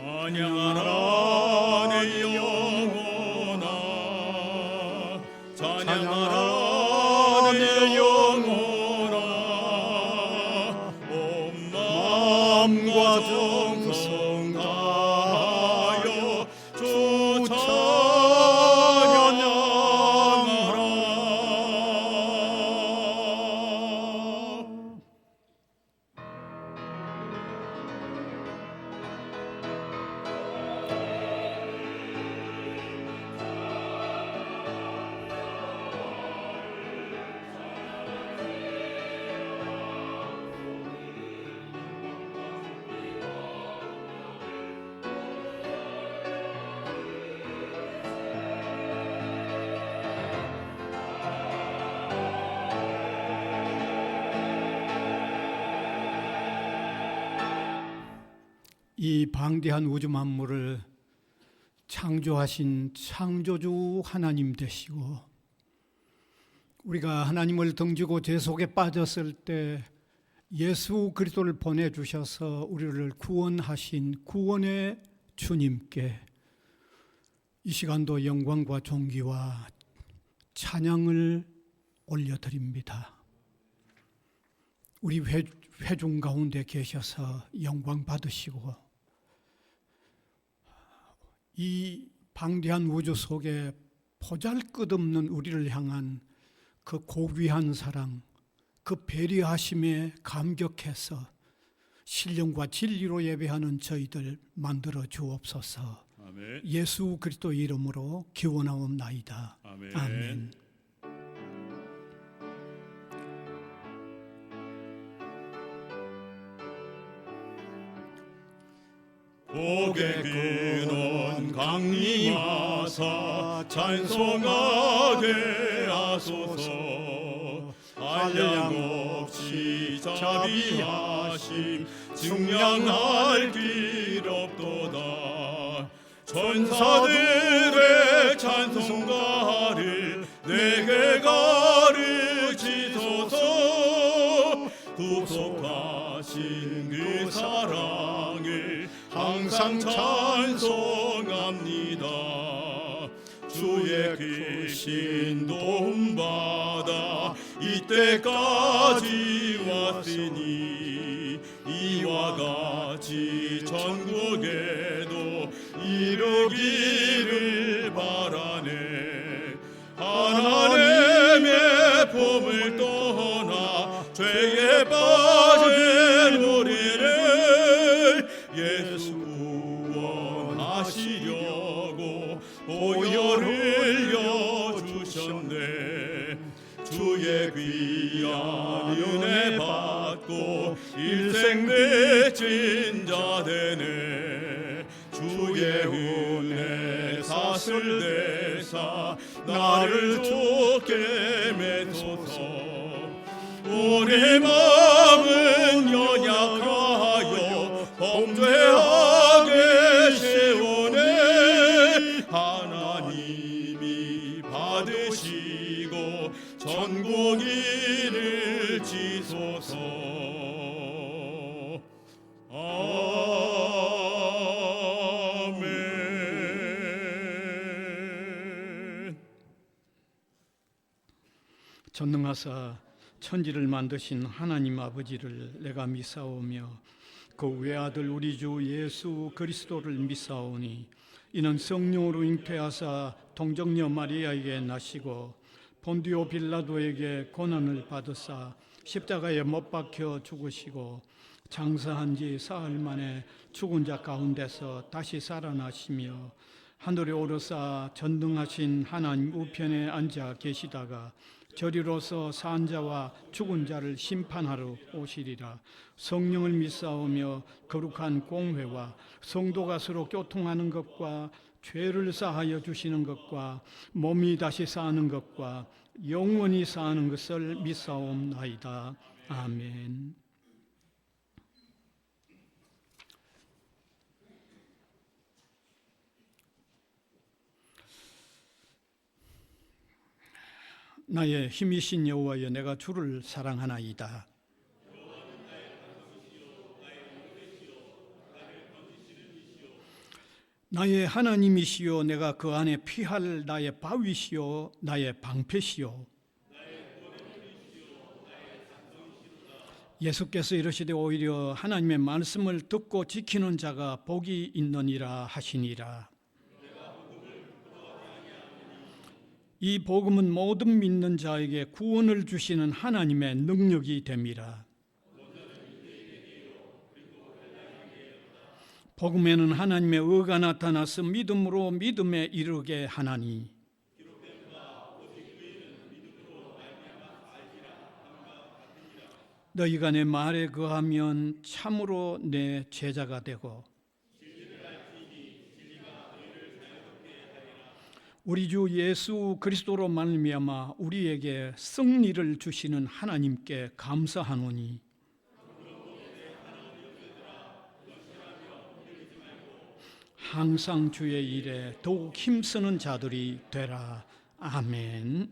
찬양하라 내 영혼아, 찬양하라 내 영혼아, 온 마음과 정성 다하여 주 찬양하라. 이 방대한 우주 만물을 창조하신 창조주 하나님 되시고, 우리가 하나님을 등지고 죄 속에 빠졌을 때 예수 그리스도를 보내주셔서 우리를 구원하신 구원의 주님께 이 시간도 영광과 존귀와 찬양을 올려드립니다. 우리 회중 가운데 계셔서 영광 받으시고, 이 방대한 우주 속에 보잘것없는 우리를 향한 그 고귀한 사랑, 그 배려하심에 감격해서 신령과 진리로 예배하는 저희들 만들어 주옵소서. 아멘. 예수 그리스도 이름으로 기원하옵나이다. 아멘. 아멘. 복의 근원 강림하사 찬송하게 하소서. 한량없이 자비하심 증량할 길 없도다. 천사들의 찬송가를 내게 가르치소서. 구속하신 그 사랑을 항상 찬송합니다. 주의 크신 도움받아 이때까지 왔으니 이와 같이 전국에도 이루기를 바라네. 하나님의 품을 떠나 죄에 빠진 우리를 예수 구원하시려고 보혈을 흘려주셨네. 주의 귀한 은혜 받고 일생 맺힌 자 되네. 주의 은혜 사슬 대사 나를 좋게 매소서. 우리 마음은 연약하여 범죄하게 쉬우네. 하나님이 받으시고 전국인을 지소서. 아멘. 전능하사 천지를 만드신 하나님 아버지를 내가 믿사오며 그 외아들 우리 주 예수 그리스도를 믿사오니 이는 성령으로 잉태하사 동정녀 마리아에게 나시고 본디오 빌라도에게 고난을 받으사 십자가에 못 박혀 죽으시고 장사한 지 사흘 만에 죽은 자 가운데서 다시 살아나시며 하늘에 오르사 전능하신 하나님 우편에 앉아 계시다가 저리로서 산 자와 죽은 자를 심판하러 오시리라. 성령을 믿사오며 거룩한 공회와 성도가 서로 교통하는 것과 죄를 사하여 주시는 것과 몸이 다시 사는 것과 영원히 사는 것을 믿사옵나이다. 아멘. 나의 힘이신 여호와여, 내가 주를 사랑하나이다. 나의 하나님이시요 내가 그 안에 피할 나의 바위시요 나의 방패시요. 예수께서 이르시되 오히려 하나님의 말씀을 듣고 지키는 자가 복이 있느니라 하시니라. 이 복음은 모든 믿는 자에게 구원을 주시는 하나님의 능력이 됨이라. 복음에는 하나님의 의가 나타나서 믿음으로 믿음에 이르게 하나니 너희가 내 말에 거하면 참으로 내 제자가 되고 우리 주 예수 그리스도로 말미암아 우리에게 승리를 주시는 하나님께 감사하노니 항상 주의 일에 더욱 힘쓰는 자들이 되라. 아멘.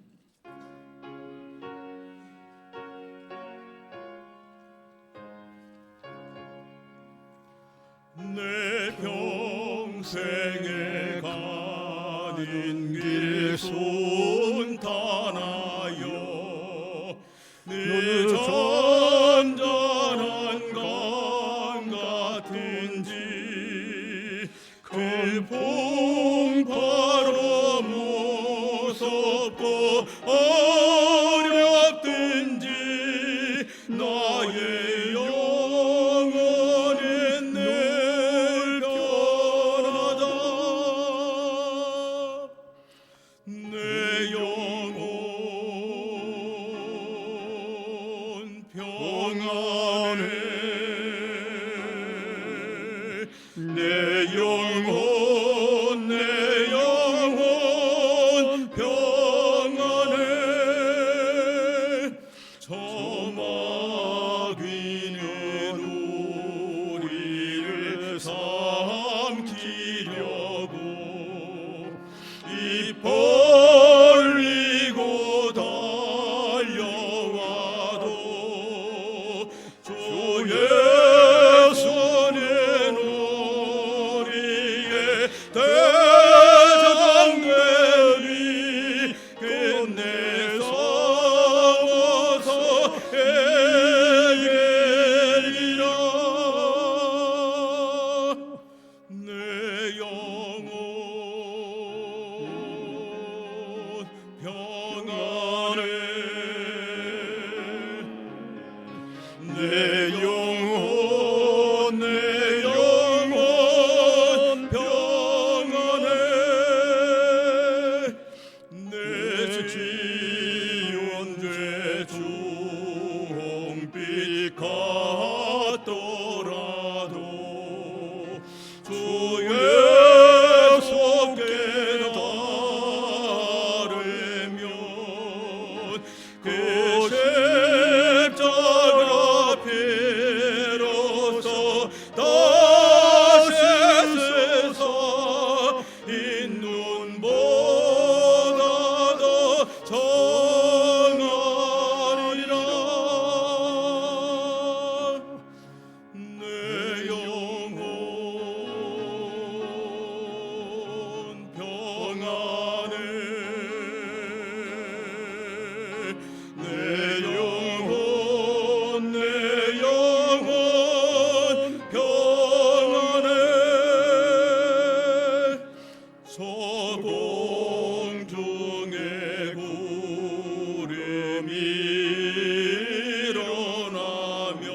내 평생에 가는 길 손단하여 늘 잔잔한 강 같은지 그 풍파로 무섭고 어렵든지 나의 영혼은 늘 편하다. 내 영혼 평안해. 내 영혼 평안해. 저 마귀는 우리를 삼키려고 입 벌리고 달려와도 주 예수는 우리의 대장 되니 끝내 싸워서 이기리라. 내 영혼 평안해. 내 영혼 평안해. 내 지은 죄 중빛 같더라도 주 예수께 따르면 그 십자가 피로써 다시 세상 인눈보다 더 정하리라. 내 영혼 평안해. 내 영혼 평안해. 서공 중에 구름이 일어나며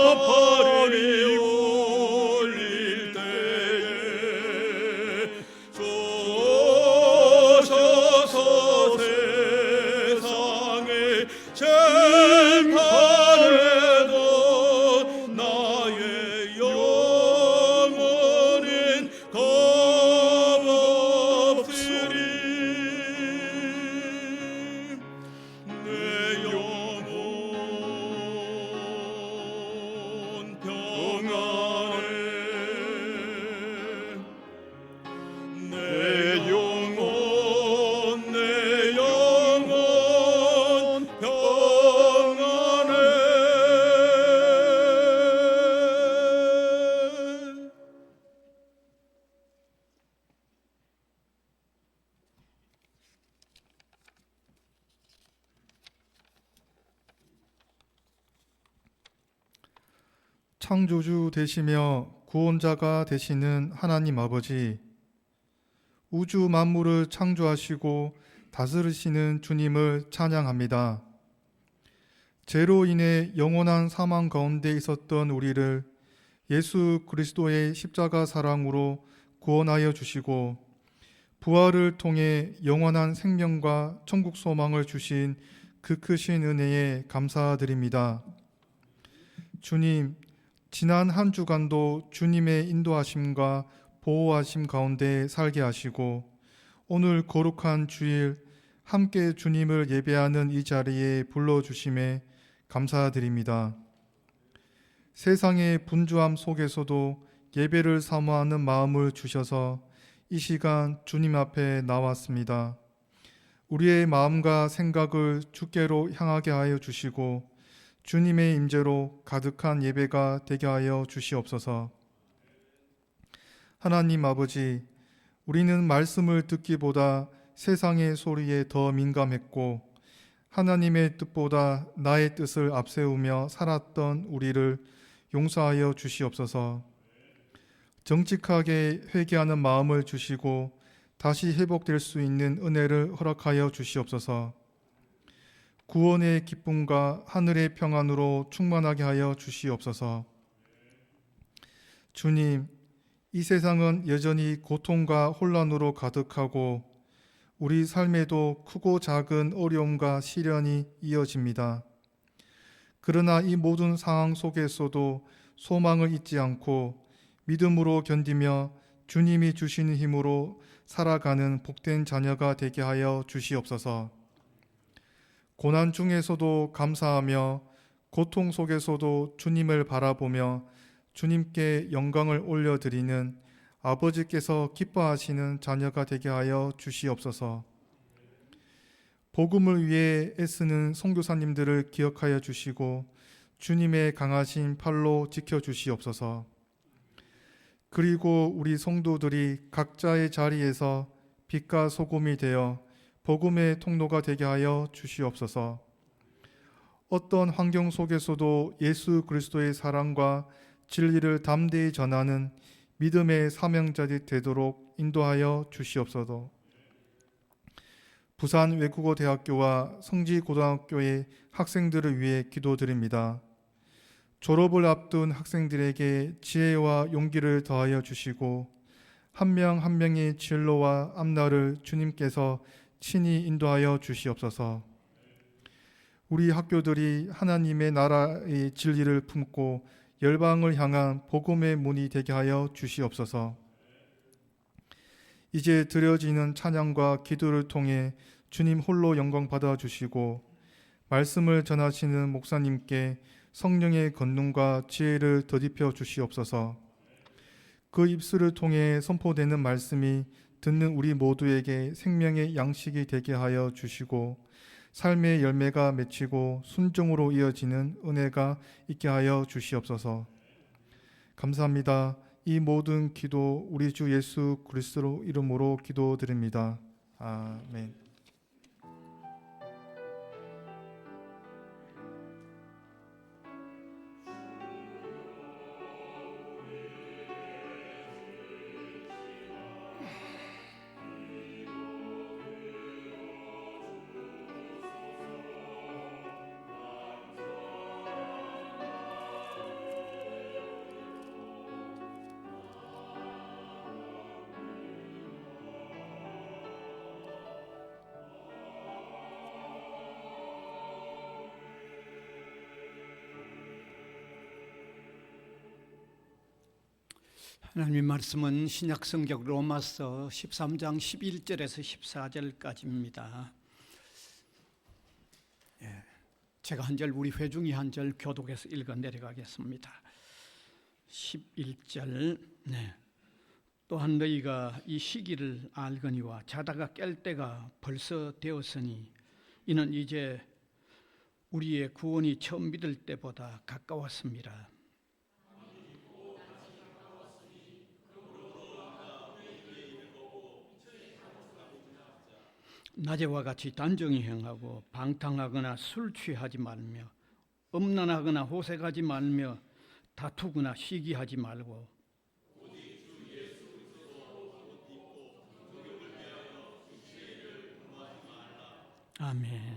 끝나팔이 울릴 때에 주 오셔서 세상의 심판에도 나의 영혼은 겁없으리. 내 영혼 평안해. 내 영혼 평안해. 창조주 되시며 구원자가 되시는 하나님 아버지, 우주 만물을 창조하시고 다스리시는 주님을 찬양합니다. 죄로 인해 영원한 사망 가운데 있었던 우리를 예수 그리스도의 십자가 사랑으로 구원하여 주시고 부활을 통해 영원한 생명과 천국 소망을 주신 그 크신 은혜에 감사드립니다. 주님, 지난 한 주간도 주님의 인도하심과 보호하심 가운데 살게 하시고 오늘 거룩한 주일 함께 주님을 예배하는 이 자리에 불러주심에 감사드립니다. 세상의 분주함 속에서도 예배를 사모하는 마음을 주셔서 이 시간 주님 앞에 나왔습니다. 우리의 마음과 생각을 주께로 향하게 하여 주시고 주님의 임재로 가득한 예배가 되게 하여 주시옵소서. 하나님 아버지, 우리는 말씀을 듣기보다 세상의 소리에 더 민감했고 하나님의 뜻보다 나의 뜻을 앞세우며 살았던 우리를 용서하여 주시옵소서. 정직하게 회개하는 마음을 주시고 다시 회복될 수 있는 은혜를 허락하여 주시옵소서. 구원의 기쁨과 하늘의 평안으로 충만하게 하여 주시옵소서. 주님, 이 세상은 여전히 고통과 혼란으로 가득하고 우리 삶에도 크고 작은 어려움과 시련이 이어집니다. 그러나 이 모든 상황 속에서도 소망을 잊지 않고 믿음으로 견디며 주님이 주시는 힘으로 살아가는 복된 자녀가 되게 하여 주시옵소서. 고난 중에서도 감사하며 고통 속에서도 주님을 바라보며 주님께 영광을 올려드리는 아버지께서 기뻐하시는 자녀가 되게 하여 주시옵소서. 복음을 위해 애쓰는 선교사님들을 기억하여 주시고 주님의 강하신 팔로 지켜주시옵소서. 그리고 우리 성도들이 각자의 자리에서 빛과 소금이 되어 복음의 통로가 되게 하여 주시옵소서. 어떤 환경 속에서도 예수 그리스도의 사랑과 진리를 담대히 전하는 믿음의 사명자들이 되도록 인도하여 주시옵소서. 부산 외국어대학교와 성지고등학교의 학생들을 위해 기도드립니다. 졸업을 앞둔 학생들에게 지혜와 용기를 더하여 주시고 한 명 한 명의 진로와 앞날을 주님께서 친히 인도하여 주시옵소서. 우리 학교들이 하나님의 나라의 진리를 품고 열방을 향한 복음의 문이 되게 하여 주시옵소서. 이제 드려지는 찬양과 기도를 통해 주님 홀로 영광 받아 주시고 말씀을 전하시는 목사님께 성령의 권능과 지혜를 더입혀 주시옵소서. 그 입술을 통해 선포되는 말씀이 듣는 우리 모두에게 생명의 양식이 되게 하여 주시고 삶의 열매가 맺히고 순종으로 이어지는 은혜가 있게 하여 주시옵소서. 감사합니다. 이 모든 기도 우리 주 예수 그리스도 이름으로 기도드립니다. 아멘. 하나님의 말씀은 신약성경 로마서 13장 11절에서 14절까지입니다. 제가 한 절, 우리 회중이 한 절 교독해서 읽어 내려가겠습니다. 11절. 또한 너희가 이 시기를 알거니와 자다가 깰 때가 벌써 되었으니 이는 이제 우리의 구원이 처음 믿을 때보다 가까웠습니다. 낮에와 같이 단정히 행하고 방탕하거나 술 취하지 말며 음란하거나 호색하지 말며 다투거나 시기하지 말고 아멘.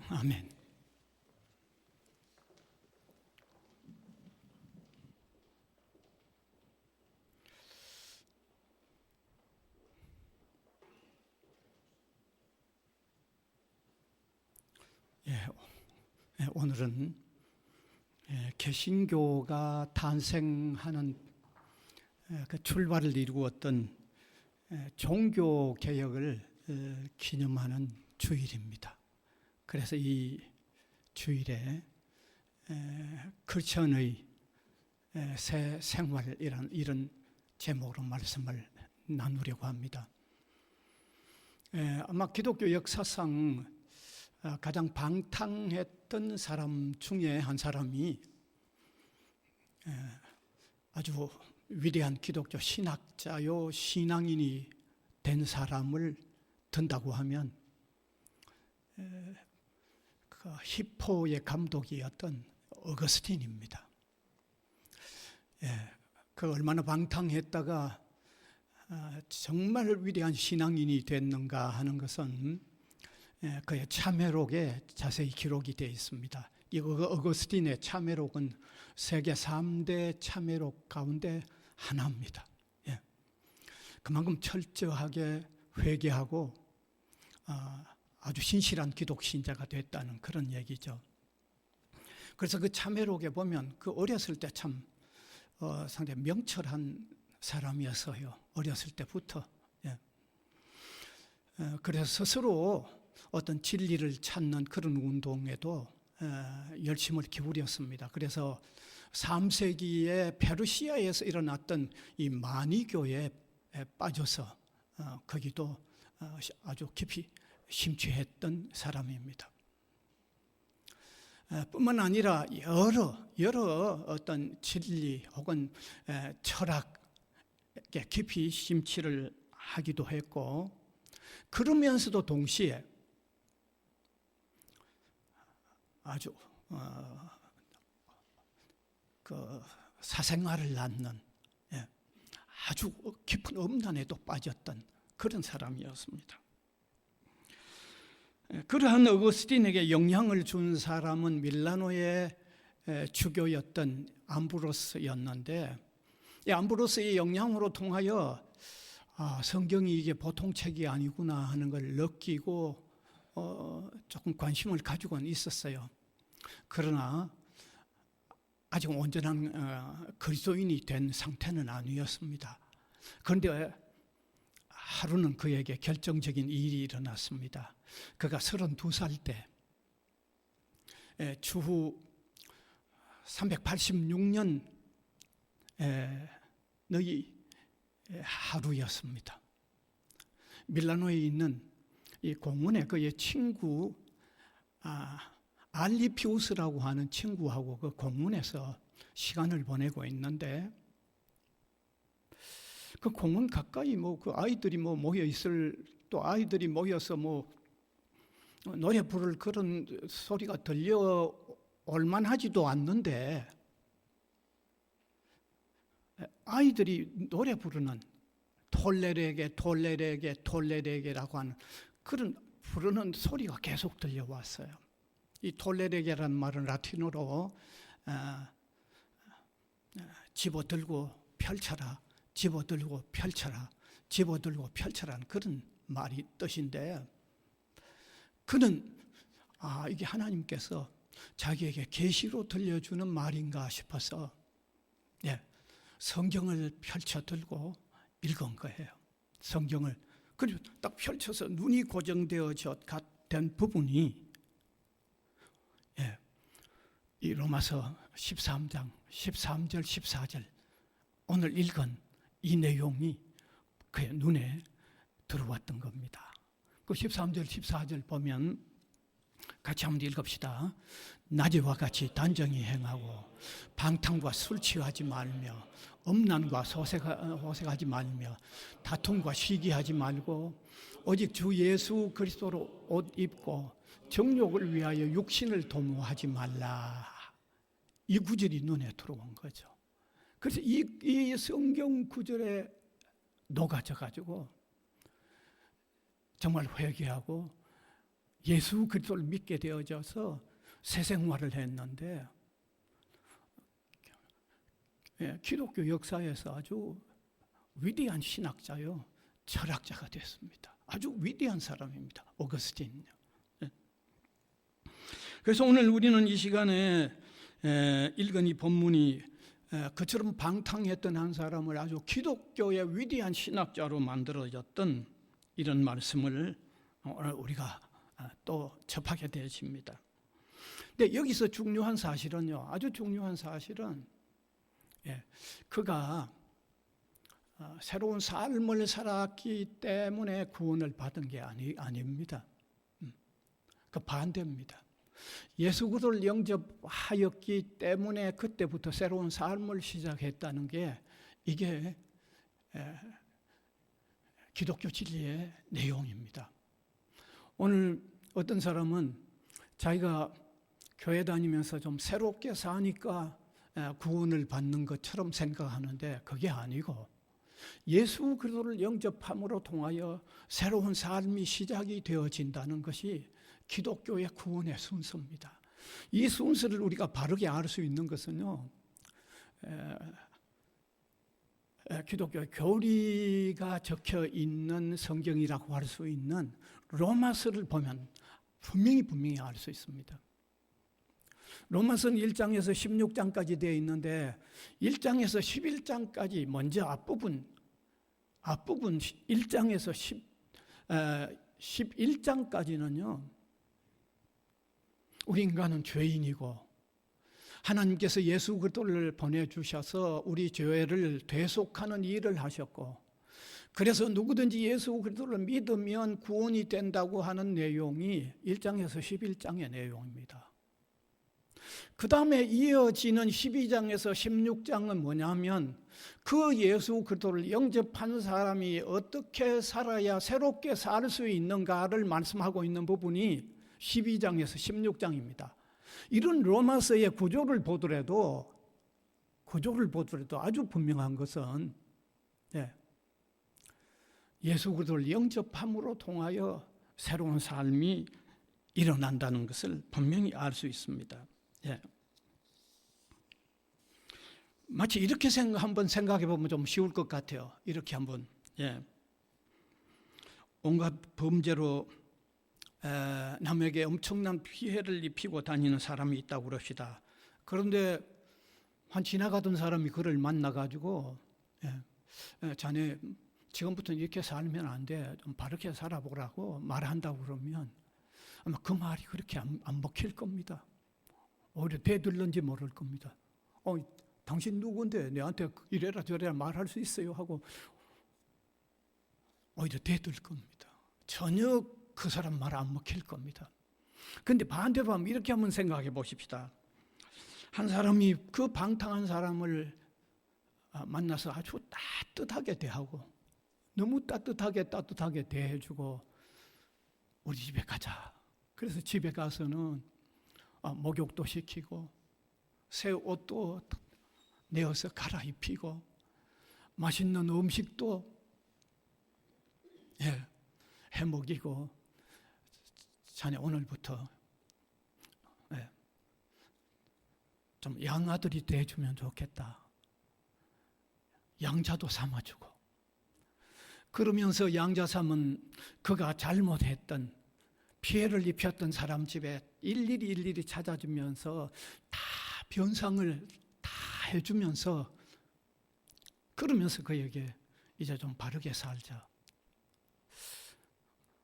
아멘. 오늘은 개신교가 탄생하는 그 출발을 이루었던 종교 개혁을 기념하는 주일입니다. 그래서 이 주일에 크리스천의 새 생활이라는 이런 제목으로 말씀을 나누려고 합니다. 아마 기독교 역사상 가장 방탕했던 사람 중에 한 사람이 아주 위대한 기독교 신학자요 신앙인이 된 사람을 든다고 하면 그 히포의 감독이었던 어거스틴입니다. 그 얼마나 방탕했다가 정말 위대한 신앙인이 됐는가 하는 것은 그의 참회록에 자세히 기록이 되어 있습니다. 이 어거스틴의 참회록은 세계 3대 참회록 가운데 하나입니다. 그만큼 철저하게 회개하고 아주 신실한 기독 신자가 됐다는 그런 얘기죠. 그래서 그 참회록에 보면 그 어렸을 때 참 상당히 명철한 사람이었어요. 어렸을 때부터. 예. 그래서 스스로 어떤 진리를 찾는 그런 운동에도 열심을 기울였습니다. 그래서 3세기에 페르시아에서 일어났던 이 마니교에 빠져서 거기도 아주 깊이 심취했던 사람입니다. 뿐만 아니라 여러 어떤 진리 혹은 철학에 깊이 심취를 하기도 했고, 그러면서도 동시에 아주 그 사생활을 낳는 아주 깊은 음란에도 빠졌던 그런 사람이었습니다. 그러한 어거스틴에게 영향을 준 사람은 밀라노의 주교였던 암브로스였는데, 이 암브로스의 영향으로 통하여 성경이 이게 보통 책이 아니구나 하는 걸 느끼고 조금 관심을 가지고는 있었어요. 그러나 아직 온전한 그리스도인이 된 상태는 아니었습니다. 그런데 하루는 그에게 결정적인 일이 일어났습니다. 그가 32살 때 주후 386년 의 하루였습니다. 밀라노에 있는 이 공원에 그의 친구 알리피우스라고 하는 친구하고 그 공원에서 시간을 보내고 있는데, 그 공원 가까이 그 아이들이 모여 있을, 또 아이들이 모여서 노래 부를 그런 소리가 들려 올만하지도 않는데, 아이들이 노래 부르는 톨레레게라고 하는 그런 부르는 소리가 계속 들려왔어요. 이 톨레레게라는 말은 라틴어로 집어들고 펼쳐라, 집어들고 펼쳐라, 집어들고 펼쳐라는 그런 말이 뜻인데, 그는 이게 하나님께서 자기에게 계시로 들려주는 말인가 싶어서 성경을 펼쳐 들고 읽은 거예요. 성경을. 그리고 딱 펼쳐서 눈이 고정되어져 된 부분이 이 로마서 13장 13절 14절 오늘 읽은 이 내용이 그의 눈에 들어왔던 겁니다. 그 13절 14절 보면 같이 한번 읽읍시다. 낮에와 같이 단정히 행하고 방탕과 술 취하지 말며 음란과 호색하지 말며 다툼과 시기하지 말고 오직 주 예수 그리스도로 옷 입고 정욕을 위하여 육신을 도모하지 말라. 이 구절이 눈에 들어온 거죠. 그래서 이 성경 구절에 녹아져 가지고 정말 회개하고 예수 그리스도를 믿게 되어져서 새 생활을 했는데, 기독교 역사에서 아주 위대한 신학자요, 철학자가 됐습니다. 아주 위대한 사람입니다. 오거스틴. 그래서 오늘 우리는 이 시간에 읽은 이 본문이 그처럼 방탕했던 한 사람을 아주 기독교의 위대한 신학자로 만들어졌던 이런 말씀을 오늘 우리가 또 접하게 되십니다. 근데 여기서 중요한 사실은요, 아주 중요한 사실은 그가 새로운 삶을 살았기 때문에 구원을 받은 게 아닙니다. 그 반대입니다. 예수 그리스도를 영접하였기 때문에 그때부터 새로운 삶을 시작했다는 게 이게 기독교 진리의 내용입니다. 오늘 어떤 사람은 자기가 교회 다니면서 좀 새롭게 사니까 구원을 받는 것처럼 생각하는데 그게 아니고, 예수 그리스도를 영접함으로 통하여 새로운 삶이 시작이 되어진다는 것이 기독교의 구원의 순서입니다. 이 순서를 우리가 바르게 알 수 있는 것은요, 기독교의 교리가 적혀 있는 성경이라고 할 수 있는 로마서를 보면 분명히 알 수 있습니다. 로마서는 1장에서 16장까지 되어 있는데 1장에서 11장까지 먼저 앞부분 1장에서 11장까지는요. 우리 인간은 죄인이고 하나님께서 예수 그리스도를 보내주셔서 우리 죄를 대속하는 일을 하셨고 그래서 누구든지 예수 그리스도를 믿으면 구원이 된다고 하는 내용이 1장에서 11장의 내용입니다. 그 다음에 이어지는 12장에서 16장은 뭐냐면 그 예수 그리스도를 영접한 사람이 어떻게 살아야 새롭게 살 수 있는가를 말씀하고 있는 부분이 12장에서 16장입니다. 이런 로마서의 구조를 보더라도 아주 분명한 것은 예수 그리스도를 영접함으로 통하여 새로운 삶이 일어난다는 것을 분명히 알 수 있습니다. 마치 이렇게 한번 생각해 보면 좀 쉬울 것 같아요. 이렇게 한번 온갖 범죄로 남에게 엄청난 피해를 입히고 다니는 사람이 있다고 그럽시다. 그런데 한 지나가던 사람이 그를 만나가지고 자네 지금부터는 이렇게 살면 안 돼. 좀 바르게 살아보라고 말한다고 그러면 아마 그 말이 그렇게 안 먹힐 겁니다. 오히려 대들는지 모를 겁니다. 당신 누군데 내한테 이래라 저래라 말할 수 있어요 하고 오히려 대들 겁니다. 전혀 그 사람 말 안 먹힐 겁니다. 그런데 반대로 하면 이렇게 한번 생각해 보십시다. 한 사람이 그 방탕한 사람을 만나서 아주 따뜻하게 대하고 너무 따뜻하게 대해주고 우리 집에 가자. 그래서 집에 가서는 목욕도 시키고 새 옷도 내어서 갈아입히고 맛있는 음식도 해 먹이고 자네 오늘부터 좀 양아들이 돼주면 좋겠다. 양자도 삼아주고 그러면서 양자 삼은 그가 잘못했던 피해를 입혔던 사람 집에 일일이 찾아주면서 다 변상을 다 해주면서 그러면서 그에게 이제 좀 바르게 살자.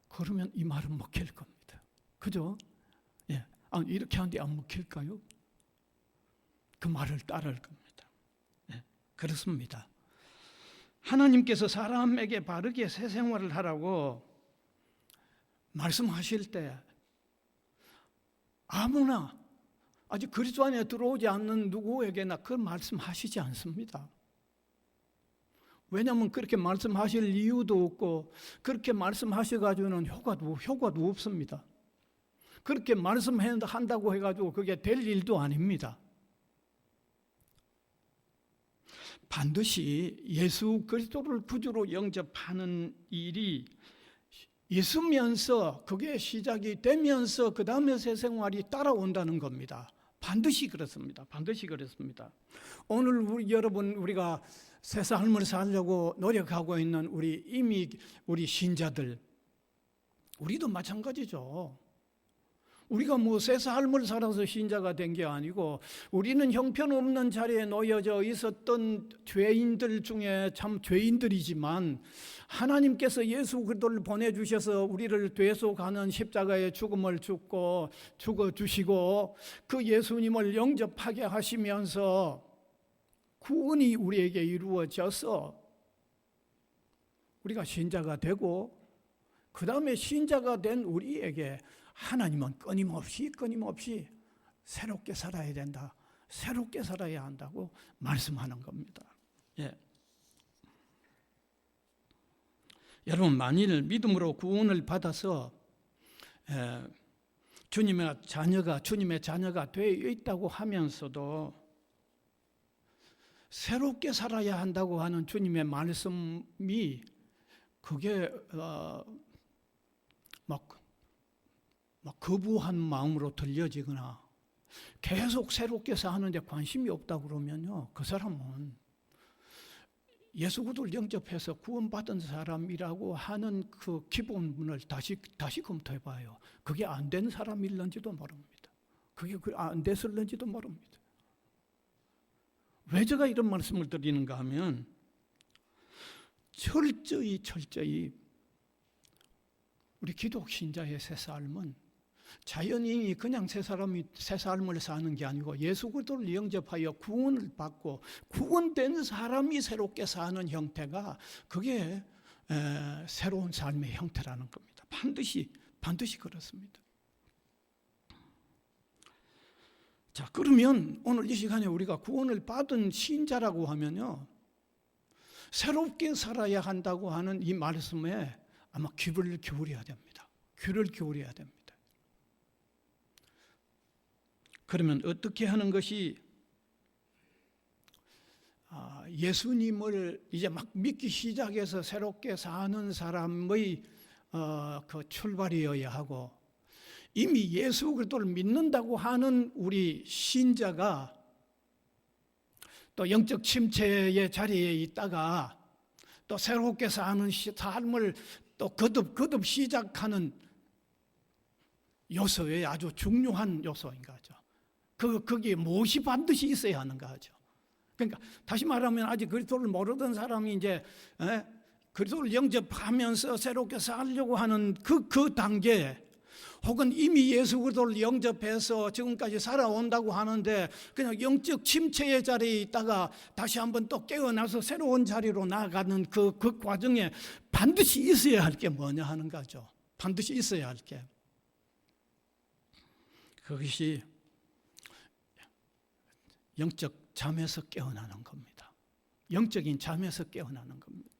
그러면 이 말은 먹힐 겁니다. 그죠? 이렇게 하는데 안 먹힐까요? 그 말을 따를 겁니다. 그렇습니다. 하나님께서 사람에게 바르게 새 생활을 하라고 말씀하실 때 아무나 아직 그리스도 안에 들어오지 않는 누구에게나 그 말씀하시지 않습니다. 왜냐하면 그렇게 말씀하실 이유도 없고 그렇게 말씀하셔가지고는 효과도 없습니다. 그렇게 말씀한다고 해가지고 그게 될 일도 아닙니다. 반드시 예수 그리스도를 구주로 영접하는 일이 있으면서 그게 시작이 되면서 그 다음에 새 생활이 따라온다는 겁니다. 반드시 그렇습니다. 반드시 그렇습니다. 오늘 여러분 우리가 새 삶을 살려고 노력하고 있는 우리 신자들 우리도 마찬가지죠. 우리가 새 삶을 살아서 신자가 된 게 아니고 우리는 형편없는 자리에 놓여져 있었던 죄인들 중에 참 죄인들이지만 하나님께서 예수 그리스도를 보내주셔서 우리를 대속하는 십자가의 죽음을 죽어주시고 그 예수님을 영접하게 하시면서 구원이 우리에게 이루어져서 우리가 신자가 되고 그 다음에 신자가 된 우리에게 하나님은 끊임없이 새롭게 살아야 된다. 새롭게 살아야 한다고 말씀하는 겁니다. 여러분 만일 믿음으로 구원을 받아서 주님의 자녀가 되어 있다고 하면서도 새롭게 살아야 한다고 하는 주님의 말씀이 그게 막 거부한 마음으로 들려지거나 계속 새롭게 사는데 관심이 없다 그러면요, 그 사람은 예수 그리스도를 영접해서 구원받은 사람이라고 하는 그 기본을 다시 검토해봐요. 그게 안 된 사람일런지도 모릅니다. 그게 안 됐을는지도 모릅니다. 왜 제가 이런 말씀을 드리는가 하면 철저히 우리 기독 신자의 새 삶은 자연인이 그냥 새 삶을 사는 게 아니고 예수 그리스도를 영접하여 구원을 받고 구원된 사람이 새롭게 사는 형태가 그게 새로운 삶의 형태라는 겁니다. 반드시 그렇습니다. 자, 그러면 오늘 이 시간에 우리가 구원을 받은 신자라고 하면요, 새롭게 살아야 한다고 하는 이 말씀에 아마 귀를 기울여야 됩니다. 귀를 기울여야 됩니다. 그러면 어떻게 하는 것이 예수님을 이제 막 믿기 시작해서 새롭게 사는 사람의 그 출발이어야 하고, 이미 예수 그리스도를 믿는다고 하는 우리 신자가 또 영적 침체의 자리에 있다가 또 새롭게 사는 삶을 또 거듭 시작하는 요소에 아주 중요한 요소인가 하죠. 거기에 무엇이 반드시 있어야 하는가 하죠. 그러니까 다시 말하면 아직 그리스도를 모르던 사람이 이제 그리스도를 영접하면서 새롭게 살려고 하는 그 단계, 혹은 이미 예수 그리스도를 영접해서 지금까지 살아온다고 하는데 그냥 영적 침체의 자리에 있다가 다시 한번 또 깨어나서 새로운 자리로 나아가는 그 과정에 반드시 있어야 할 게 뭐냐 하는 거죠. 반드시 있어야 할 게. 그것이 영적 잠에서 깨어나는 겁니다. 영적인 잠에서 깨어나는 겁니다.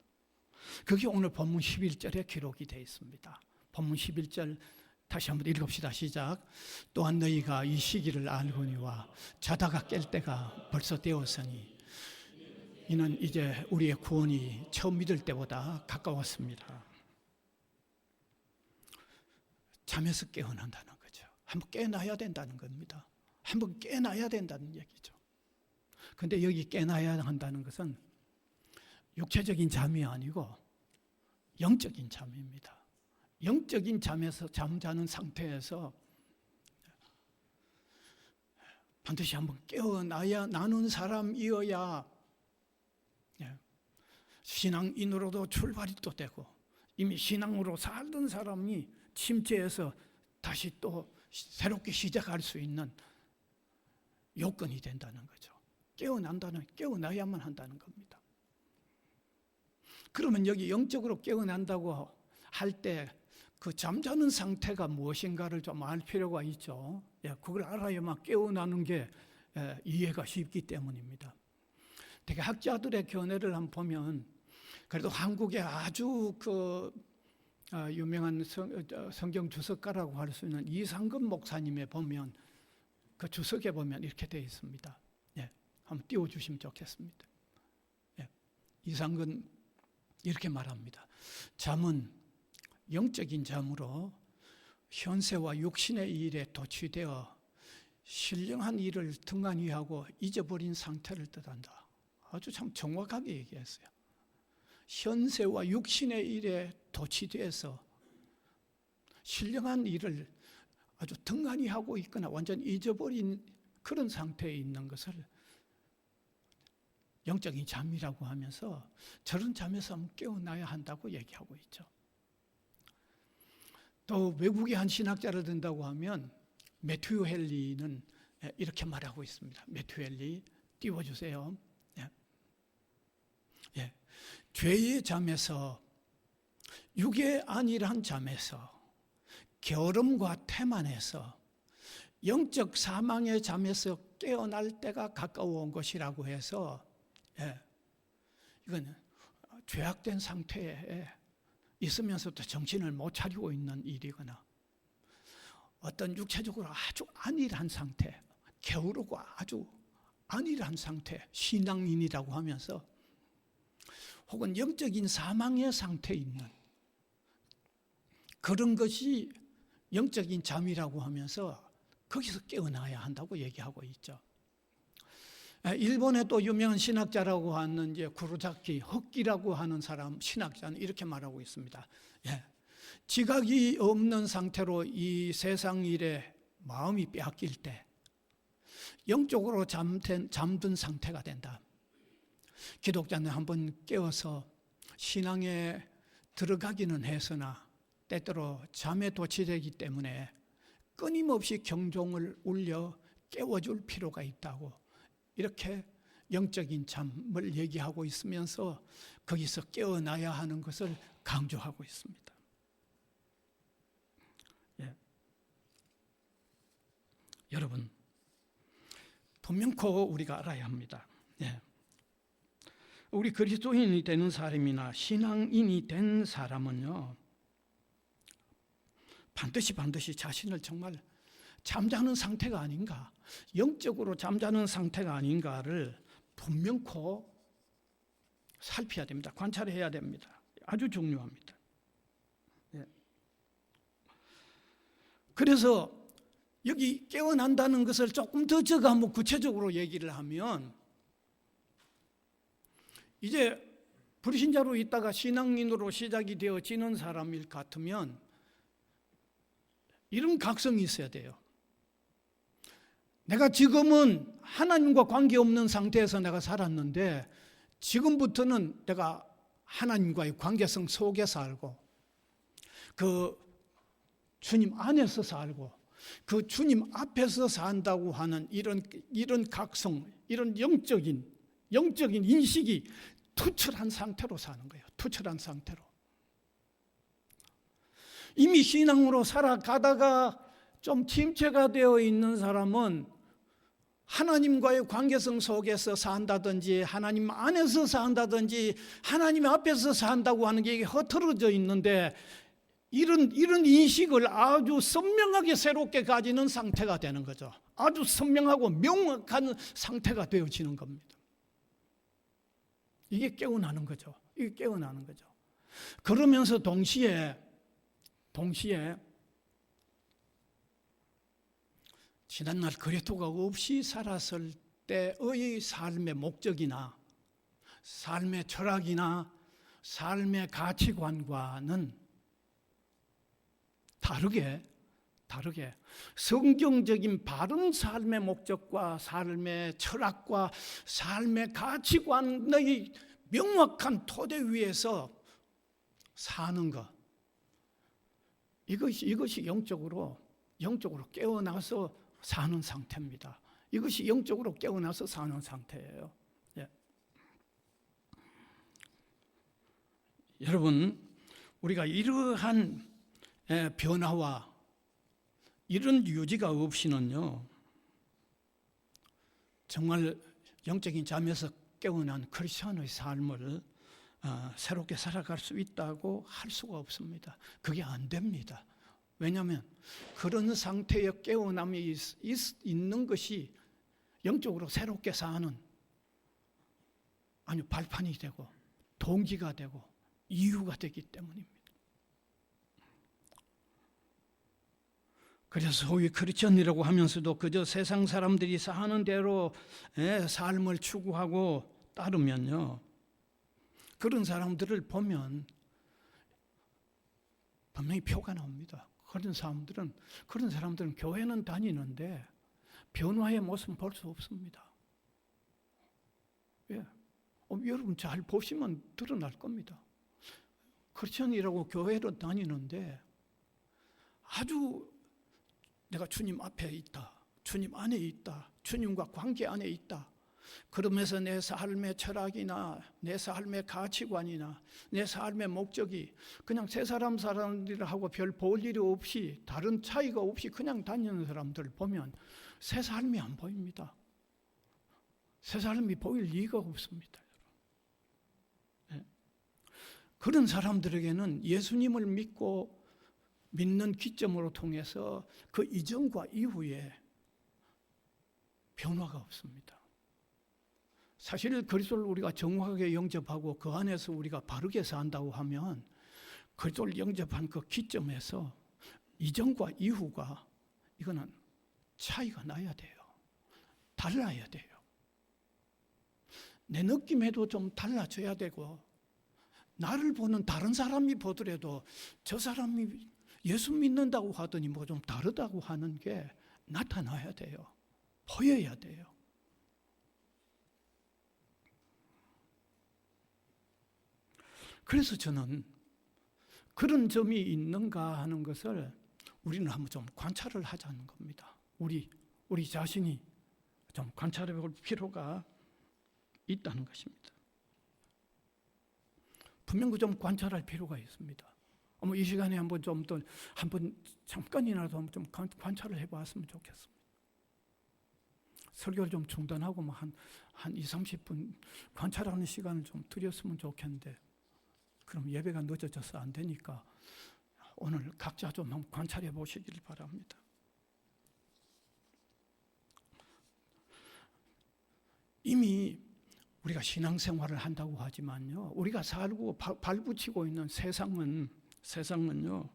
그게 오늘 본문 11절에 기록이 되어 있습니다. 본문 11절 다시 한번 읽읍시다. 시작. 또한 너희가 이 시기를 알거니와 자다가 깰 때가 벌써 되었으니 이는 이제 우리의 구원이 처음 믿을 때보다 가까웠습니다. 잠에서 깨어난다는 거죠. 한번 깨어나야 된다는 겁니다. 한번 깨어나야 된다는 얘기죠. 근데 여기 깨어나야 한다는 것은 육체적인 잠이 아니고 영적인 잠입니다. 영적인 잠에서 잠자는 상태에서 반드시 한번 깨어나야 나는 사람이어야 신앙인으로도 출발이 또 되고, 이미 신앙으로 살던 사람이 침체해서 다시 또 새롭게 시작할 수 있는 요건이 된다는 거죠. 깨어나야만 한다는 겁니다. 그러면 여기 영적으로 깨어난다고 할 때 그 잠자는 상태가 무엇인가를 좀 알 필요가 있죠. 그걸 알아야만 깨어나는 게 이해가 쉽기 때문입니다. 되게 학자들의 견해를 한번 보면, 그래도 한국의 아주 유명한 성경 주석가라고 할 수 있는 이상근 목사님의 보면, 그 주석에 보면 이렇게 되어 있습니다. 한번 띄워주시면 좋겠습니다. 이상근 이렇게 말합니다. 잠은 영적인 잠으로 현세와 육신의 일에 도취되어 신령한 일을 등한히 하고 잊어버린 상태를 뜻한다. 아주 참 정확하게 얘기했어요. 현세와 육신의 일에 도취돼서 신령한 일을 아주 등한히 하고 있거나 완전히 잊어버린 그런 상태에 있는 것을 영적인 잠이라고 하면서 저런 잠에서 한번 깨어나야 한다고 얘기하고 있죠. 또 외국의 한 신학자를 든다고 하면 매튜 헨리는 이렇게 말하고 있습니다. 매튜 헨리 띄워주세요. 죄의 잠에서, 육의 안일한 잠에서, 게으름과 태만에서, 영적 사망의 잠에서 깨어날 때가 가까워 온 것이라고 해서, 이건 죄악된 상태에 있으면서도 정신을 못 차리고 있는 일이거나, 어떤 육체적으로 아주 안일한 상태, 게으르고 아주 안일한 상태, 신앙인이라고 하면서 혹은 영적인 사망의 상태에 있는 그런 것이 영적인 잠이라고 하면서 거기서 깨어나야 한다고 얘기하고 있죠. 일본의 또 유명한 신학자라고 하는 이제 구로자키 흑기라고 하는 사람 신학자는 이렇게 말하고 있습니다. 지각이 없는 상태로 이 세상 일에 마음이 빼앗길 때 영적으로 잠든 상태가 된다. 기독자는 한번 깨어서 신앙에 들어가기는 했으나 때때로 잠에 도취되기 때문에 끊임없이 경종을 울려 깨워줄 필요가 있다고, 이렇게 영적인 잠을 얘기하고 있으면서 거기서 깨어나야 하는 것을 강조하고 있습니다. 예. 여러분, 분명코 우리가 알아야 합니다. 예. 우리 그리스도인이 되는 사람이나 신앙인이 된 사람은요, 반드시 자신을 정말 잠자는 상태가 아닌가, 영적으로 잠자는 상태가 아닌가를 분명코 살펴야 됩니다. 관찰해야 됩니다. 아주 중요합니다. 예. 그래서 여기 깨어난다는 것을 조금 더 제가 한번 구체적으로 얘기를 하면, 이제 불신자로 있다가 신앙인으로 시작이 되어지는 사람일 같으면 이런 각성이 있어야 돼요. 내가 지금은 하나님과 관계없는 상태에서 내가 살았는데 지금부터는 내가 하나님과의 관계성 속에 살고 그 주님 안에서 살고 그 주님 앞에서 산다고 하는 이런 각성, 이런 영적인 인식이 투철한 상태로 사는 거예요. 투철한 상태로. 이미 신앙으로 살아가다가 좀 침체가 되어 있는 사람은 하나님과의 관계성 속에서 산다든지 하나님 안에서 산다든지 하나님 앞에서 산다고 하는 게 흐트러져 있는데, 이런 인식을 아주 선명하게 새롭게 가지는 상태가 되는 거죠. 아주 선명하고 명확한 상태가 되어지는 겁니다. 이게 깨어나는 거죠. 이게 깨어나는 거죠. 그러면서 동시에 지난날 그리스도가 없이 살았을 때의 삶의 목적이나 삶의 철학이나 삶의 가치관과는 다르게 성경적인 바른 삶의 목적과 삶의 철학과 삶의 가치관의 명확한 토대 위에서 사는 것, 이것이 영적으로 깨어나서 사는 상태입니다. 이것이 영적으로 깨어나서 사는 상태예요. 예. 여러분, 우리가 이러한 변화와 이런 유지가 없이는요, 정말 영적인 잠에서 깨어난 크리스천의 삶을 새롭게 살아갈 수 있다고 할 수가 없습니다. 그게 안 됩니다. 왜냐하면 그런 상태의 깨어남이 있는 것이 영적으로 새롭게 사는 발판이 되고 동기가 되고 이유가 되기 때문입니다. 그래서 소위 크리스천이라고 하면서도 그저 세상 사람들이 사는 대로 삶을 추구하고 따르면요, 그런 사람들을 보면 분명히 표가 나옵니다. 그런 사람들은 교회는 다니는데 변화의 모습은 볼 수 없습니다. 예. 여러분 잘 보시면 드러날 겁니다. 크리스천이라고 교회로 다니는데 아주 내가 주님 앞에 있다, 주님 안에 있다, 주님과 관계 안에 있다, 그러면서 내 삶의 철학이나 내 삶의 가치관이나 내 삶의 목적이 그냥 세 사람들하고 별 볼 일이 없이 다른 차이가 없이 그냥 다니는 사람들 보면 새 삶이 안 보입니다. 새 삶이 보일 리가 없습니다. 네. 그런 사람들에게는 예수님을 믿는 기점으로 통해서 그 이전과 이후에 변화가 없습니다. 사실 그리스도를 우리가 정확하게 영접하고 그 안에서 우리가 바르게 산다고 하면 그리스도를 영접한 그 기점에서 이전과 이후가 이거는 차이가 나야 돼요. 달라야 돼요. 내 느낌에도 좀 달라져야 되고, 나를 보는 다른 사람이 보더라도 저 사람이 예수 믿는다고 하더니 뭐 좀 다르다고 하는 게 나타나야 돼요. 보여야 돼요. 그래서 저는 그런 점이 있는가 하는 것을 우리는 한번 좀 관찰을 하자는 겁니다. 우리 자신이 좀 관찰해 볼 필요가 있다는 것입니다. 분명히 좀 관찰할 필요가 있습니다. 이 시간에 한번 잠깐이라도 좀 관찰을 해봤으면 좋겠습니다. 설교를 좀 중단하고 한 20-30분 관찰하는 시간을 좀 드렸으면 좋겠는데, 그럼 예배가 늦어져서 안 되니까 오늘 각자 좀 한번 관찰해 보시길 바랍니다. 이미 우리가 신앙생활을 한다고 하지만요, 우리가 살고 발붙이고 있는 세상은요,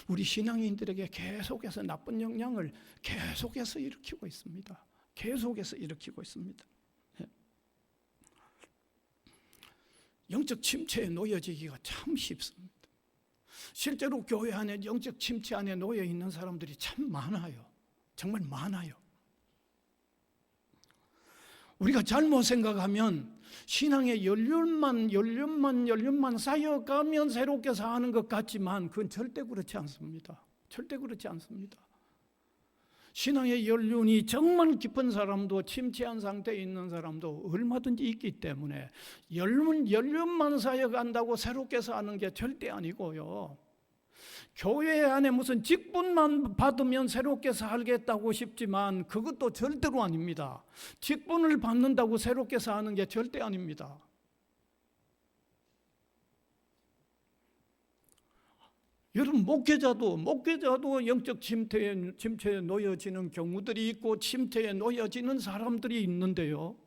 우리 신앙인들에게 계속해서 나쁜 영향을 계속해서 일으키고 있습니다. 계속해서 일으키고 있습니다. 영적 침체에 놓여지기가 참 쉽습니다. 실제로 교회 안에 영적 침체 안에 놓여 있는 사람들이 참 많아요. 정말 많아요. 우리가 잘못 생각하면 신앙의 연륜만 쌓여가면 새롭게 사는 것 같지만 그건 절대 그렇지 않습니다. 절대 그렇지 않습니다. 신앙의 연륜이 정말 깊은 사람도 침체한 상태에 있는 사람도 얼마든지 있기 때문에 연륜만 쌓여간다고 새롭게 사는 게 절대 아니고요. 교회 안에 무슨 직분만 받으면 새롭게 살겠다고 싶지만 그것도 절대로 아닙니다. 직분을 받는다고 새롭게 사는 게 절대 아닙니다. 여러분, 목회자도 영적 침체에 놓여지는 경우들이 있고 침체에 놓여지는 사람들이 있는데요.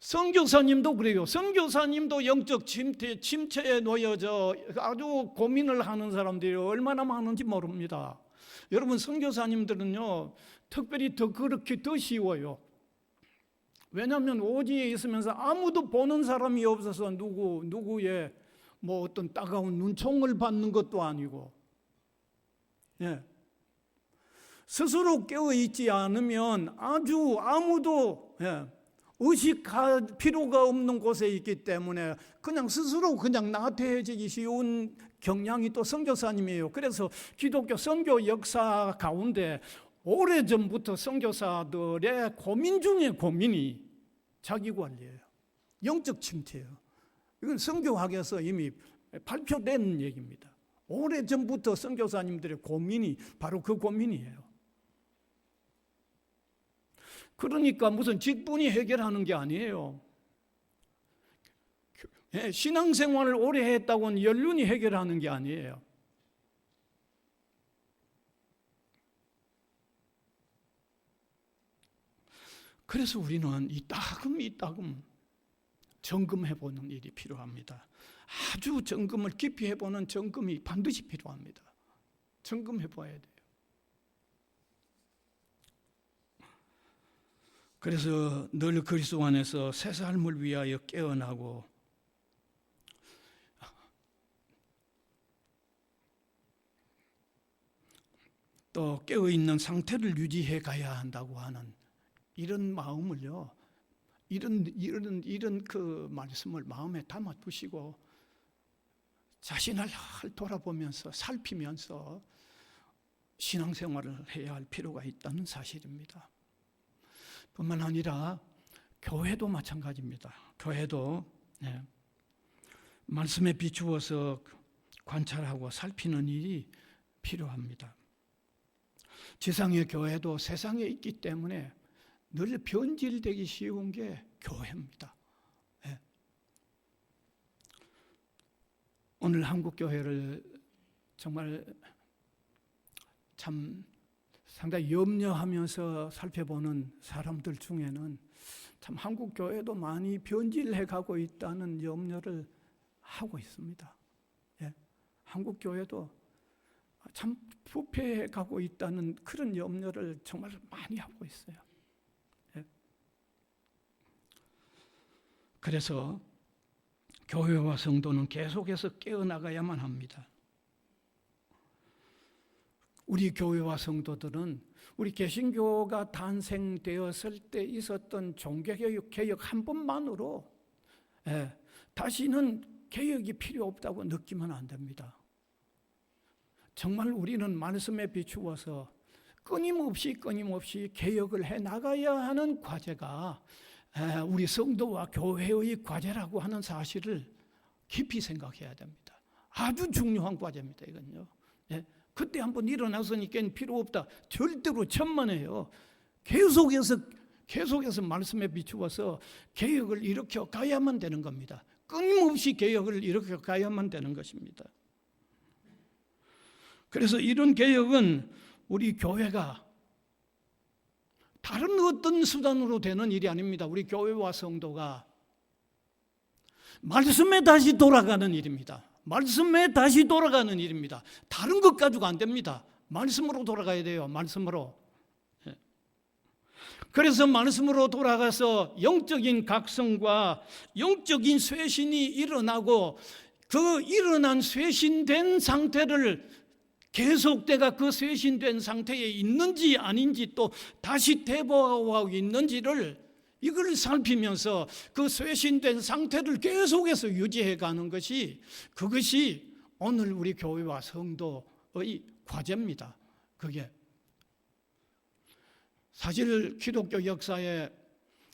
선교사님도 그래요. 선교사님도 영적 침체에 놓여져 아주 고민을 하는 사람들이 얼마나 많은지 모릅니다. 여러분, 선교사님들은요, 특별히 그렇게 더 쉬워요. 왜냐하면 오지에 있으면서 아무도 보는 사람이 없어서 누구의 어떤 따가운 눈총을 받는 것도 아니고, 스스로 깨어 있지 않으면 아주 아무도 의식할 필요가 없는 곳에 있기 때문에 그냥 스스로 나태해지기 쉬운 경향이 또 선교사님이에요. 그래서 기독교 선교 역사 가운데 오래전부터 선교사들의 고민 중에 고민이 자기관리예요. 영적 침체예요. 이건 선교학에서 이미 발표된 얘기입니다. 오래전부터 선교사님들의 고민이 바로 그 고민이에요. 그러니까 무슨 직분이 해결하는 게 아니에요. 신앙생활을 오래 했다고는 연륜이 해결하는 게 아니에요. 그래서 우리는 이따금 점검해보는 일이 필요합니다. 아주 점검을 깊이 해보는 점검이 반드시 필요합니다. 점검해봐야 돼요. 그래서 늘 그리스도 안에서 새 삶을 위하여 깨어나고 또 깨어있는 상태를 유지해 가야 한다고 하는 이런 마음을요, 이런 그 말씀을 마음에 담아 두시고 자신을 돌아보면서 살피면서 신앙생활을 해야 할 필요가 있다는 사실입니다. 뿐만 아니라 교회도 마찬가지입니다. 교회도 말씀에 비추어서 관찰하고 살피는 일이 필요합니다. 지상의 교회도 세상에 있기 때문에 늘 변질되기 쉬운 게 교회입니다. 오늘 한국 교회를 정말 참 상당히 염려하면서 살펴보는 사람들 중에는 참 한국 교회도 많이 변질해 가고 있다는 염려를 하고 있습니다. 한국 교회도 참 부패해 가고 있다는 그런 염려를 정말 많이 하고 있어요. 그래서 교회와 성도는 계속해서 깨어나가야만 합니다. 우리 교회와 성도들은 우리 개신교가 탄생되었을 때 있었던 종교개혁 한 번만으로 다시는 개혁이 필요 없다고 느끼면 안 됩니다. 정말 우리는 말씀에 비추어서 끊임없이 개혁을 해나가야 하는 과제가 우리 성도와 교회의 과제라고 하는 사실을 깊이 생각해야 됩니다. 아주 중요한 과제입니다. 이건요. 그때 한번 일어났으니까 필요 없다. 절대로 천만에요. 계속해서 말씀에 비추어서 개혁을 일으켜 가야만 되는 겁니다. 끊임없이 개혁을 일으켜 가야만 되는 것입니다. 그래서 이런 개혁은 우리 교회가 다른 어떤 수단으로 되는 일이 아닙니다. 우리 교회와 성도가 말씀에 다시 돌아가는 일입니다. 말씀에 다시 돌아가는 일입니다. 다른 것 가지고 안 됩니다. 말씀으로 돌아가야 돼요. 말씀으로. 그래서 말씀으로 돌아가서 영적인 각성과 영적인 쇄신이 일어나고 그 일어난 쇄신된 상태를 계속되가 그 쇄신된 상태에 있는지 아닌지 또 다시 되보하고 있는지를 이걸 살피면서 그 쇄신된 상태를 계속해서 유지해 가는 것이 그것이 오늘 우리 교회와 성도의 과제입니다. 그게 사실 기독교 역사에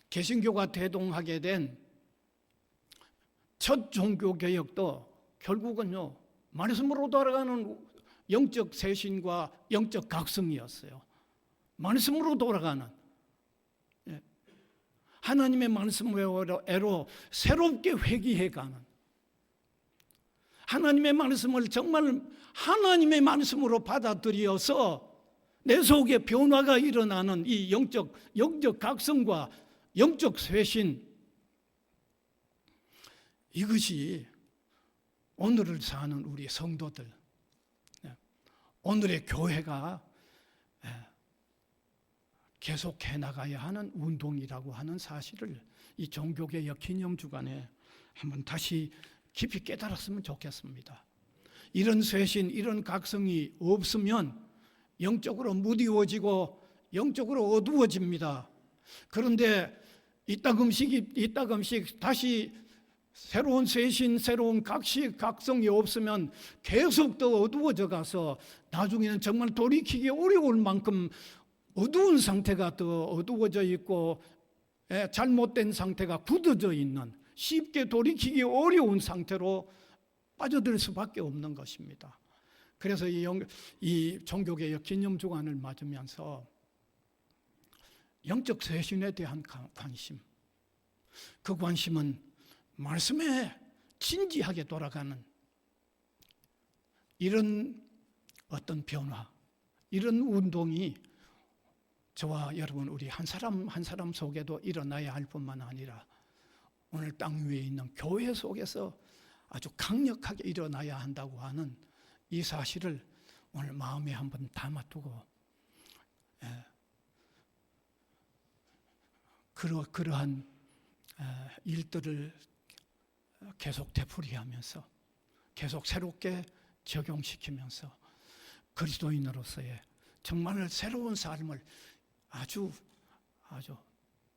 개신교가 대동하게 된 첫 종교개혁도 결국은요 말씀으로 돌아가는 영적 쇄신과 영적 각성이었어요. 말씀으로 돌아가는 하나님의 말씀으로 새롭게 회귀해가는 하나님의 말씀을 정말 하나님의 말씀으로 받아들여서 내 속에 변화가 일어나는 이 영적 각성과 영적 쇄신, 이것이 오늘을 사는 우리 성도들, 오늘의 교회가 계속해 나가야 하는 운동이라고 하는 사실을 이 종교개혁 기념주간에 한번 다시 깊이 깨달았으면 좋겠습니다. 이런 쇄신, 이런 각성이 없으면 영적으로 무디워지고 영적으로 어두워집니다. 그런데 이따금씩 다시 새로운 쇄신, 새로운 각성이 없으면 계속 더 어두워져 가서 나중에는 정말 돌이키기 어려울 만큼 어두운 상태가 더 어두워져 있고 잘못된 상태가 굳어져 있는 쉽게 돌이키기 어려운 상태로 빠져들 수밖에 없는 것입니다. 그래서 이 종교개혁 기념주간을 맞으면서 영적 쇄신에 대한 관심, 그 관심은 말씀에 진지하게 돌아가는 이런 어떤 변화, 이런 운동이 저와 여러분 우리 한 사람 한 사람 속에도 일어나야 할 뿐만 아니라 오늘 땅 위에 있는 교회 속에서 아주 강력하게 일어나야 한다고 하는 이 사실을 오늘 마음에 한번 담아두고 그러한 일들을 계속 되풀이하면서 계속 새롭게 적용시키면서 그리스도인으로서의 정말 새로운 삶을 아주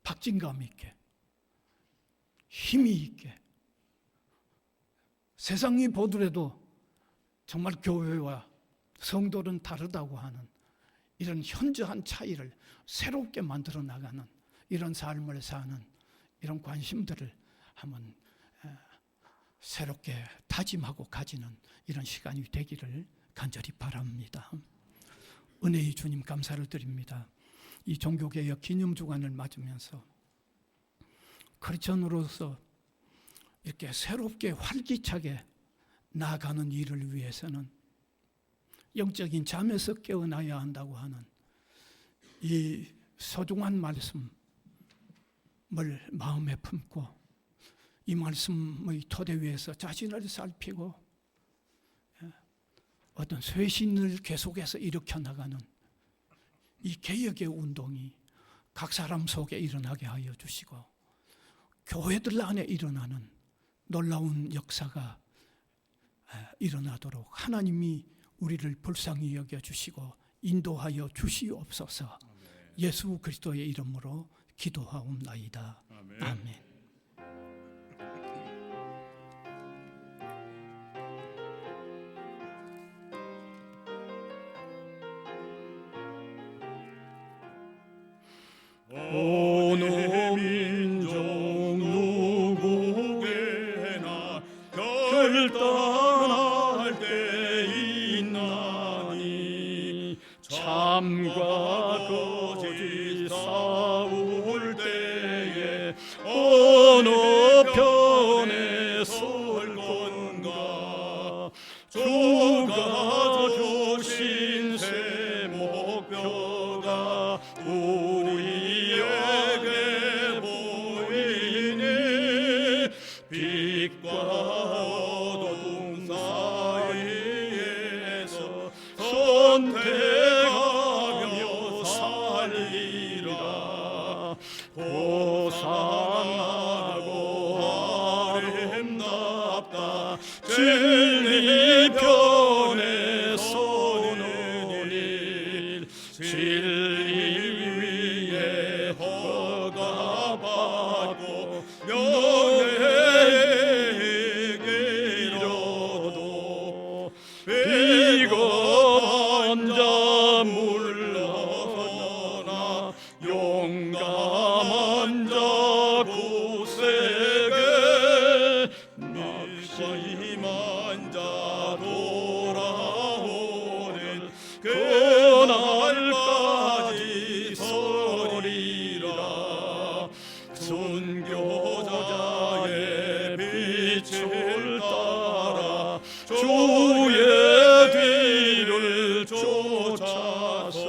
박진감 있게 힘이 있게 세상이 보더라도 정말 교회와 성도는 다르다고 하는 이런 현저한 차이를 새롭게 만들어 나가는 이런 삶을 사는 이런 관심들을 한번 새롭게 다짐하고 가지는 이런 시간이 되기를 간절히 바랍니다. 은혜의 주님 감사를 드립니다. 이 종교개혁 기념주간을 맞으면서 크리스천으로서 이렇게 새롭게 활기차게 나아가는 일을 위해서는 영적인 잠에서 깨어나야 한다고 하는 이 소중한 말씀을 마음에 품고 이 말씀의 토대 위에서 자신을 살피고 어떤 쇄신을 계속해서 일으켜 나가는 이 개혁의 운동이 각 사람 속에 일어나게 하여 주시고 교회들 안에 일어나는 놀라운 역사가 일어나도록 하나님이 우리를 불쌍히 여겨주시고 인도하여 주시옵소서. 예수 그리스도의 이름으로 기도하옵나이다. 아멘. 어느 민족 누구에게나 결단할 때 있나니 참과 거짓 싸울 때에 어느 편에 설 건가. 주가 주신 새 목표가 우리에게 보이니 빛과 어둠 사이에서 선택하며 살리라. 고상하고 아름답다 진리 편에 서는 일. 진리 위에 허가받고 명예에게 이뤄도 비겁한 자 물러나 용감한 자 굳세게 낙심한 자 돌아오는 그날까지 서리라. 순교자의 빛을 따라 주의 뒤를 쫓아서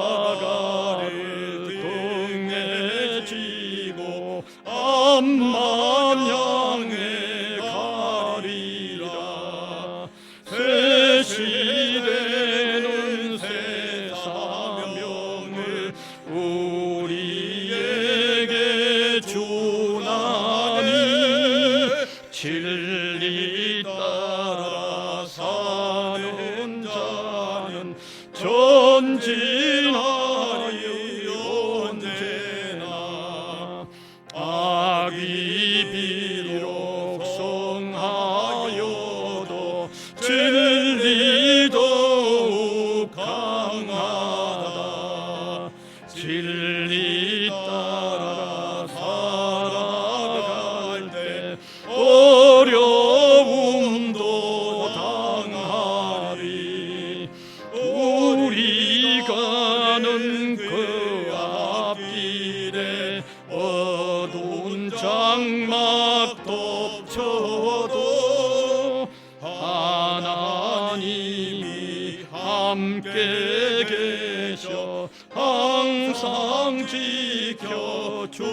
십자가를 등에 지고 앞만 향해 가리라. 새 시대는 새 사명을 우리에게 주나니 진리 따라 사는 자는 전진하여 언제나. 악이 비록 성하여도 진리 더욱 강하다. 진리 따라 살아갈 때 어려움도 당하리. 우리 가는 그 앞길에 어두운 장막 덮쳐도 하나님이 함께 계셔 항상 지켜주시리.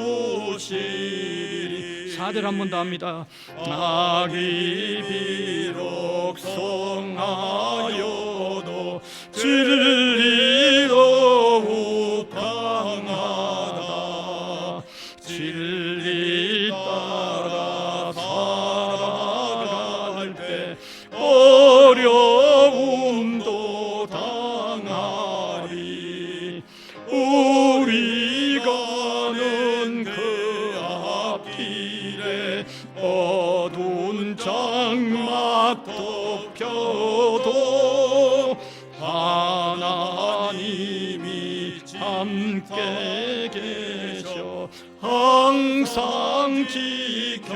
4절 한 번 더 합니다. 악이 비록 성하여도 진리 더욱 강하다. 진리 따라 살아갈 때 어려움도 당하리. 우리 가는 그 앞길에 어두운 장막 덮여도 하나님이 함께 계셔 항상 지켜주시리.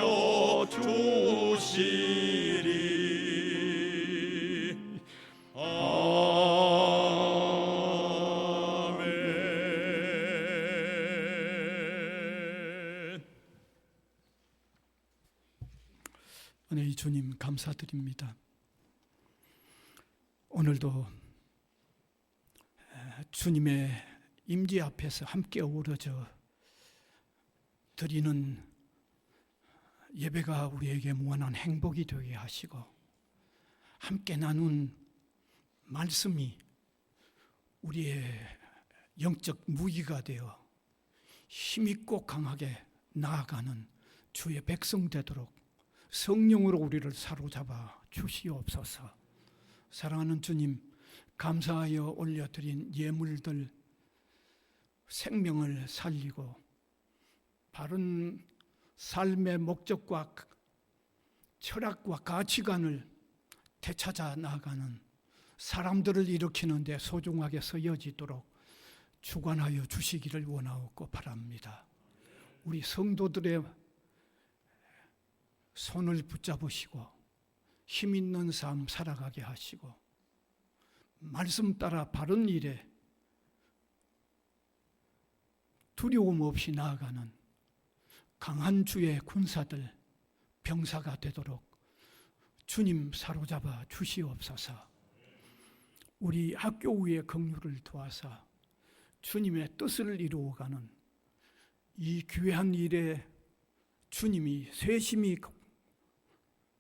아멘. 은혜의 주님 감사드립니다. 오늘도 주님의 임재 앞에서 함께 어우러져 드리는 예배가 우리에게 무한한 행복이 되게 하시고 함께 나눈 말씀이 우리의 영적 무기가 되어 힘있고 강하게 나아가는 주의 백성 되도록 성령으로 우리를 사로잡아 주시옵소서. 사랑하는 주님, 감사하여 올려드린 예물들 생명을 살리고 바른 삶의 목적과 철학과 가치관을 되찾아 나가는 사람들을 일으키는 데 소중하게 쓰여지도록 주관하여 주시기를 원하옵고 바랍니다. 우리 성도들의 손을 붙잡으시고 힘 있는 삶 살아가게 하시고 말씀 따라 바른 일에 두려움 없이 나아가는 강한 주의 군사들, 병사가 되도록 주님 사로잡아 주시옵소서. 우리 학교의 긍휼을 도와서 주님의 뜻을 이루어가는 이 귀한 일에 주님이 세심히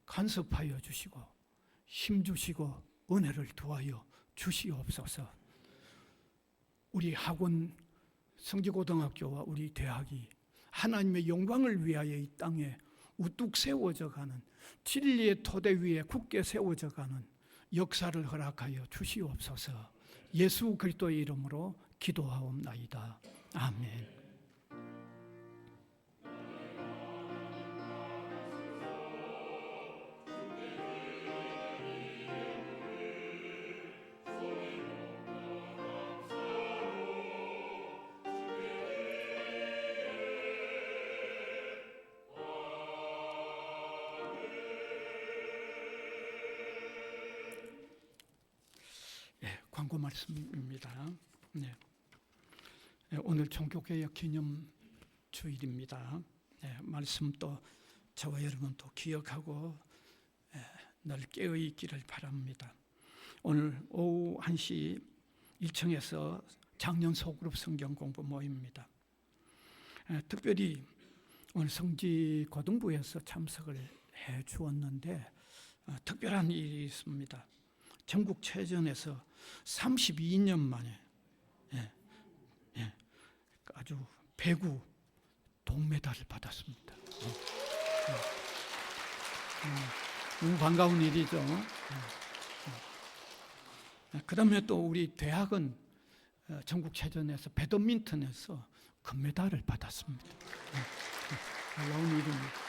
간섭하여 주시고 힘주시고 은혜를 더하여 주시옵소서. 우리 학원 성지고등학교와 우리 대학이 하나님의 영광을 위하여 이 땅에 우뚝 세워져 가는 진리의 토대 위에 굳게 세워져 가는 역사를 허락하여 주시옵소서. 예수 그리스도의 이름으로 기도하옵나이다. 아멘. 광고 말씀입니다. 네. 오늘 종교개혁 기념 주일입니다. 말씀 또 저와 여러분 또 기억하고 늘 깨어 있기를 바랍니다. 오늘 오후 1시 1층에서 작년 소그룹 성경 공부 모임입니다. 특별히 오늘 성지고등부에서 참석을 해 주었는데 특별한 일이 있습니다. 전국체전에서 32년 만에 아주 배구 동메달을 받았습니다. 너무 반가운 일이죠. 그 다음에 또 우리 대학은 전국체전에서 배드민턴에서 금메달을 받았습니다. 놀라운 일입니다.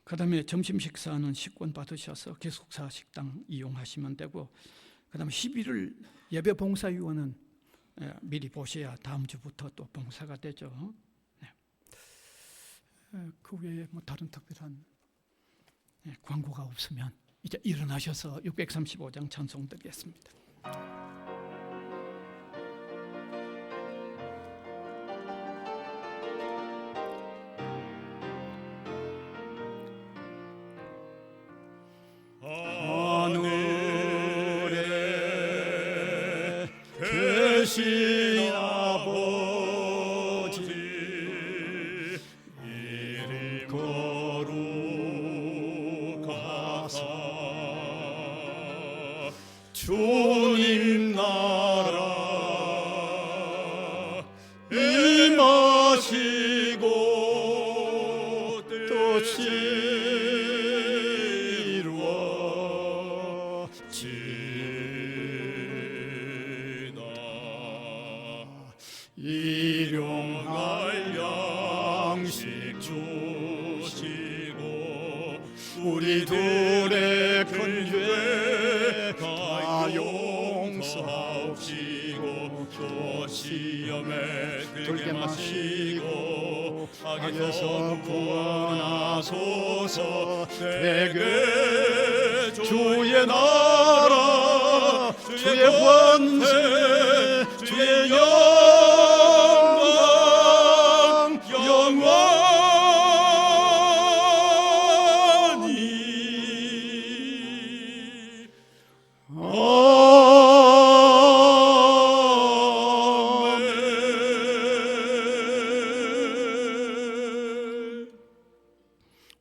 그 다음에 점심 식사는 식권 받으셔서 기숙사 식당 이용하시면 되고, 그 다음에 11월 예배 봉사위원은 미리 보셔야 다음 주부터 또 봉사가 되죠. 그 외에 뭐 다른 특별한 광고가 없으면 이제 일어나셔서 635장 찬송 드리겠습니다. 하늘에 계신 아버지 이름 거룩하사 주님 나라 임하시고 뜻이 일용할 양식 주시고 우리 둘의 큰 죄 다 용서하옵시고 또 시험에 들게 마시고 악에서 구원하소서. 내게 주의 나라 주의 권세 주의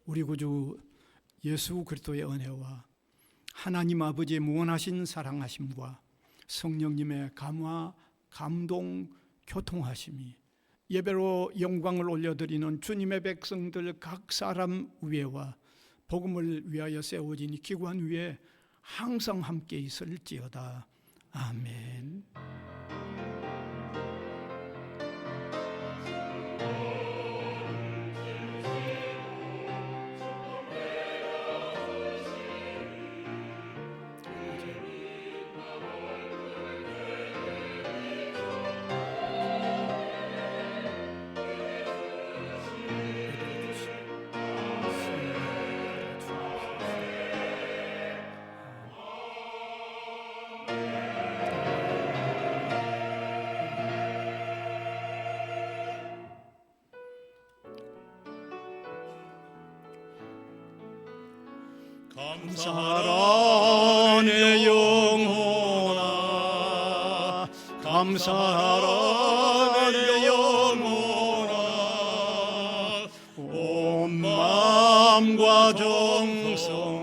우리 구주 예수 그리스도의 은혜와 하나님 아버지의 무한하신 사랑하심과 성령님의 감화, 감동, 교통하심이 예배로 영광을 올려드리는 주님의 백성들 각 사람 위에와 복음을 위하여 세워진 이 기관 위에 항상 함께 있을지어다. 아멘. 감사하라 내 영혼아, 감사하라 내 영혼아, 온 마음과 정성